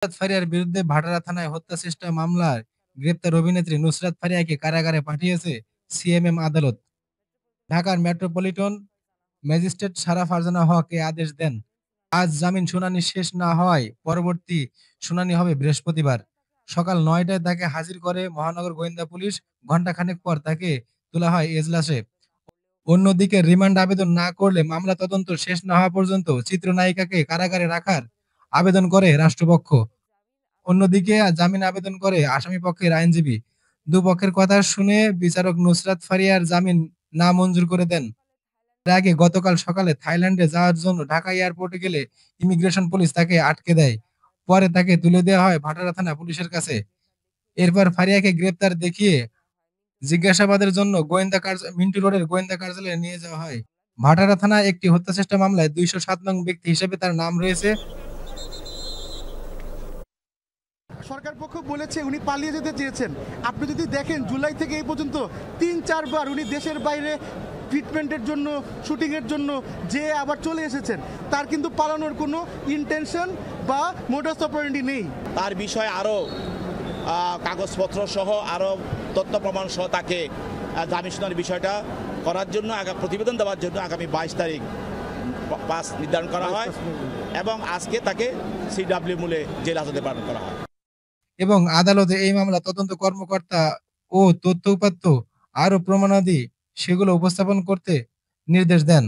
নুসরাত ফারিয়ার বিরুদ্ধে ভাটারা থানায় হত্যা চেষ্টা মামলার গ্রেপ্তার অভিনেত্রী নুসরাত ফারিয়াকে কারাগারে পাঠিয়েছে সিএমএম আদালত। ঢাকার মেট্রোপলিটন ম্যাজিস্ট্রেট সারা ফারজানা হক এ আদেশ দেন। আজ জামিন শুনানি শেষ না হওয়ায় পরবর্তী শুনানি হবে বৃহস্পতিবার সকাল ৯টায় তাকে হাজির করে মহানগর গোয়েন্দা পুলিশ। ঘণ্টাখানেক পর তাকে তোলা হয় এজলাসে। অন্যদিকে রিমান্ড আবেদন না করলে মামলা তদন্ত শেষ না হওয়া পর্যন্ত চিত্রনায়িকাকে কারাগারে রাখার আবেদন করে রাষ্ট্রপক্ষ। অন্যদিকে জামিন আবেদন করে আসামিপক্ষের আইনজীবী। দুপক্ষের কথা শুনে বিচারক নুসরাত ফারিয়ার জামিন নামঞ্জুর করে দেন। এর আগে গতকাল সকালে থাইল্যান্ডে যাওয়ার জন্য ঢাকা এয়ারপোর্টে গেলে ইমিগ্রেশন পুলিশ তাকে আটকে দেয়। পরে তাকে তুলে দেওয়া হয় ভাটারা থানা পুলিশের কাছে। এরপর ফারিয়াকে গ্রেপ্তার দেখিয়ে জিজ্ঞাসাবাদের জন্য মিন্টু রোডের গোয়েন্দা কার্যালয়ে নিয়ে যাওয়া হয়। ভাটারা থানায় একটি হত্যাচেষ্টা মামলায় ২০৭ নং ব্যক্তি হিসেবে তার নাম রয়েছে। সরকার পক্ষ বলেছে উনি পালিয়ে যেতে চেয়েছেন। আপনি যদি দেখেন জুলাই থেকে এই পর্যন্ত ৩-৪ বার উনি দেশের বাইরে ট্রিটমেন্টের জন্য, শুটিংয়ের জন্য যে আবার চলে এসেছেন। তার কিন্তু পালানোর কোনো ইন্টেনশন বা মোডাস অপারেন্ডি নেই। তার বিষয়ে আরও কাগজপত্র সহ আরও তথ্য প্রমাণ সহ তাকে জামিন শুনানির বিষয়টা করার জন্য প্রতিবেদন দেওয়ার জন্য আগামী ২২ তারিখ পাস নির্ধারণ করা হয় এবং আজকে তাকে সিডব্লিউ মূলে জেল হাজতে প্রেরণ করা হয়। এবং আদালতে এই মামলা তদন্ত কর্মকর্তা ও তথ্য উপাত্ত আরো প্রমাণাদি সেগুলো উপস্থাপন করতে নির্দেশ দেন।